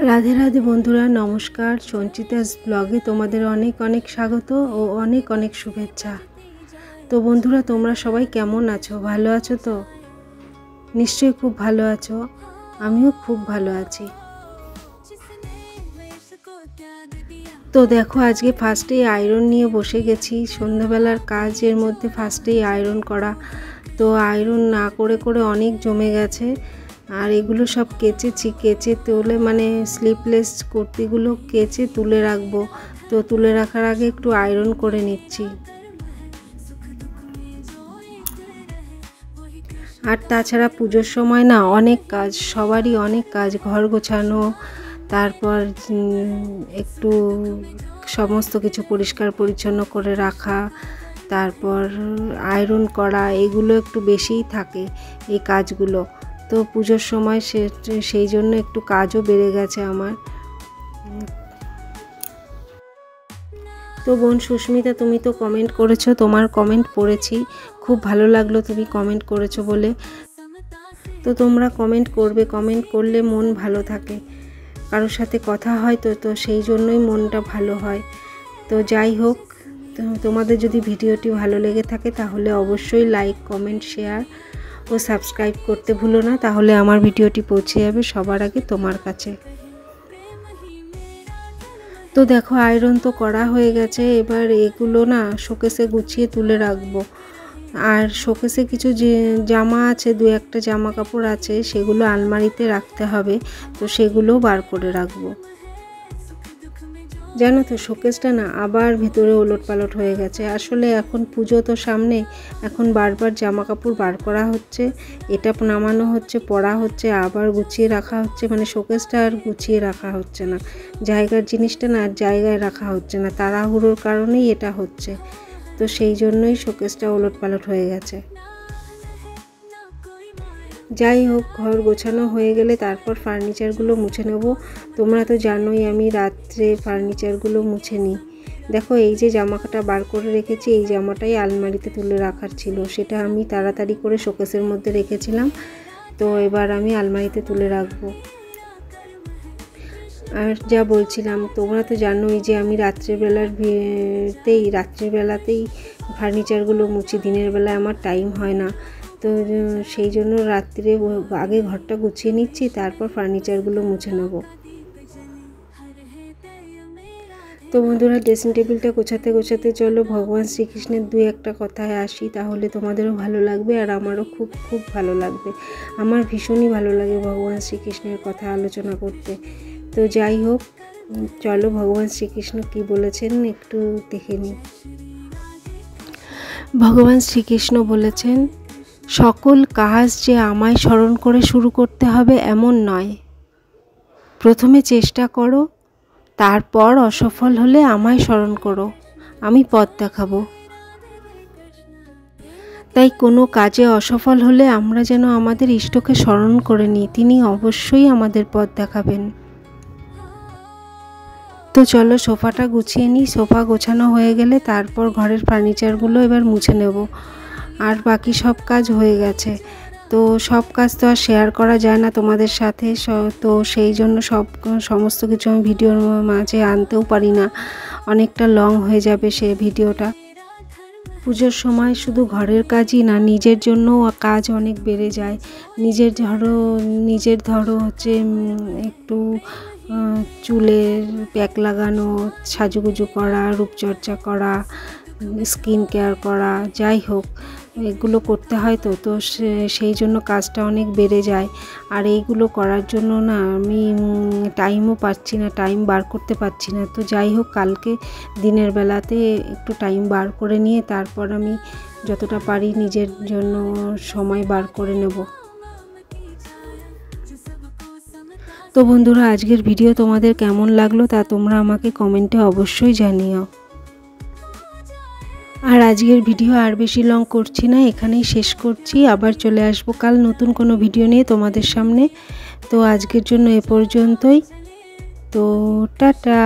রাধে রাধে বন্ধুরা, নমস্কার। সঞ্চিতাস ব্লগে তোমাদের অনেক অনেক স্বাগত ও অনেক অনেক শুভেচ্ছা। তো বন্ধুরা, তোমরা সবাই কেমন আছো? ভালো আছো তো? নিশ্চয়ই খুব ভালো আছো। আমিও খুব ভালো আছি। তো দেখো, আজকে ফার্স্টেই আয়রন নিয়ে বসে গেছি। সন্ধ্যাবেলার কাজের মধ্যে ফার্স্টেই আয়রন করা। তো আয়রন না করে করে অনেক জমে গেছে, আর এগুলো সব কেচেছি। কেচে তুলে মানে স্লিপলেস কুর্তিগুলো কেচে তুলে রাখবো। তো তুলে রাখার আগে একটু আয়রন করে নিচ্ছি। আর তাছাড়া পুজোর সময় না অনেক কাজ, সবারই অনেক কাজ। ঘর গোছানো, তারপর একটু সমস্ত কিছু পরিষ্কার পরিচ্ছন্ন করে রাখা, তারপর আয়রন করা, এগুলো একটু বেশিই থাকে এই কাজগুলো। তো পুজোর সময় সেই জন্য একটু কাজও বেড়ে গেছে আমার। তো বোন সুস্মিতা, তুমি তো কমেন্ট করেছো, তোমার কমেন্ট পড়েছি, খুব ভালো লাগলো তুমি কমেন্ট করেছো বলে। তো তোমরা কমেন্ট করবে, কমেন্ট করলে মন ভালো থাকে। কারোর সাথে কথা হয় তো সেই জন্যই মনটা ভালো হয়। তো যাই হোক, তোমাদের যদি ভিডিওটি ভালো লেগে থাকে তাহলে অবশ্যই লাইক, কমেন্ট, শেয়ার ও সাবস্ক্রাইব করতে ভুলো না, তাহলে আমার ভিডিওটি পৌঁছে যাবে সবার আগে তোমার কাছে। তো দেখো, আয়রন তো করা হয়ে গেছে। এবার এগুলো না শোকেসে গুছিয়ে তুলে রাখবো। আর শোকেসে কিছু যে জামা আছে, দু একটা জামা কাপড় আছে, সেগুলো আলমারিতে রাখতে হবে। তো সেগুলোও বার করে রাখবো। জানো তো, শোকেসটা না আবার ভিতরে ওলটপালট হয়ে গেছে। আসলে এখন পুজো তো সামনে, এখন বারবার জামা কাপড় বার করা হচ্ছে, এটা নামানো হচ্ছে, পরা হচ্ছে, আবার গুছিয়ে রাখা হচ্ছে। মানে শোকেসটা আর গুছিয়ে রাখা হচ্ছে না, জায়গার জিনিসটা না আর জায়গায় রাখা হচ্ছে না। তাড়াহুড়োর কারণেই এটা হচ্ছে। তো সেই জন্যই শোকেসটা ওলটপালট হয়ে গেছে। যাই হোক, ঘর গোছানো হয়ে গেলে তারপর ফার্নিচারগুলো মুছে নেব। তোমরা তো জানোই আমি রাত্রে ফার্নিচারগুলো মুছে নিই। দেখো, এই যে জামাটা বার করে রেখেছি, এই জামাটাই আলমারিতে তুলে রাখার ছিল, সেটা আমি তাড়াতাড়ি করে শোকেসের মধ্যে রেখেছিলাম। তো এবার আমি আলমারিতে তুলে রাখবো। আর যা বলছিলাম, তোমরা তো জানোই যে আমি রাত্রেবেলাতেই ফার্নিচারগুলো মুছি, দিনের বেলায় আমার টাইম হয় না। তো সেই জন্য রাত্রে আগে ঘরটা গুছিয়ে নিচ্ছি, তারপর ফার্নিচারগুলো মুছে নেব। তো বন্ধুরা, ড্রেসিং টেবিলটা গোছাতে গোছাতে চলো ভগবান শ্রীকৃষ্ণের দু একটা কথায় আসি, তাহলে তোমাদেরও ভালো লাগবে আর আমারও খুব খুব ভালো লাগবে। আমার ভীষণই ভালো লাগে ভগবান শ্রীকৃষ্ণের কথা আলোচনা করতে। তো যাই হোক, চলো ভগবান শ্রীকৃষ্ণ কি বলেছেন একটু দেখে নিই। ভগবান শ্রীকৃষ্ণ বলেছেন, সকল কাজ যে আমায় স্মরণ করে শুরু করতে হবে এমন নয়। প্রথমে চেষ্টা করো, তারপর অসফল হলে আমায় স্মরণ করো, আমি পথ দেখাবো। তাই কোনো কাজে অসফল হলে আমরা যেন আমাদের ইষ্টকে স্মরণ করে নিই, তিনি অবশ্যই আমাদের পথ দেখাবেন। তো চলো সোফাটা গুছিয়ে নিই। সোফা গোছানো হয়ে গেলে তারপর ঘরের ফার্নিচারগুলো এবার মুছে নেব। আর বাকি সব কাজ হয়ে গেছে। তো সব কাজ তো আর শেয়ার করা যায় না তোমাদের সাথে, তো সেই জন্য সমস্ত কিছু আমি ভিডিওর মাঝে আনতেও পারি না, অনেকটা লং হয়ে যাবে সে ভিডিওটা। পুজোর সময় শুধু ঘরের কাজই না, নিজের জন্যও কাজ অনেক বেড়ে যায়। নিজের ধরো হচ্ছে একটু চুলের প্যাক লাগানো, সাজুগুজু করা, রূপচর্চা করা, স্কিন কেয়ার করা, যাই হোক এগুলো করতে হয়। তো সেই জন্য কাজটা অনেক বেড়ে যায়। আর এইগুলো করার জন্য না আমি টাইমও পাচ্ছি না, টাইম বার করতে পারছি না। তো যাই হোক, কালকে দিনের বেলাতে একটু টাইম বার করে নিয়ে তারপর আমি যতটা পারি নিজের জন্য সময় বার করে নেব। তো বন্ধুরা, আজকের ভিডিও তোমাদের কেমন লাগলো তা তোমরা আমাকে কমেন্টে অবশ্যই জানিও। আর আজকের ভিডিও আর বেশি লং করছি না, এখানেই শেষ করছি। আবার চলে আসবো কাল নতুন কোনো ভিডিও নিয়ে তোমাদের সামনে। তো আজকের জন্য এ পর্যন্তই। তো টাটা।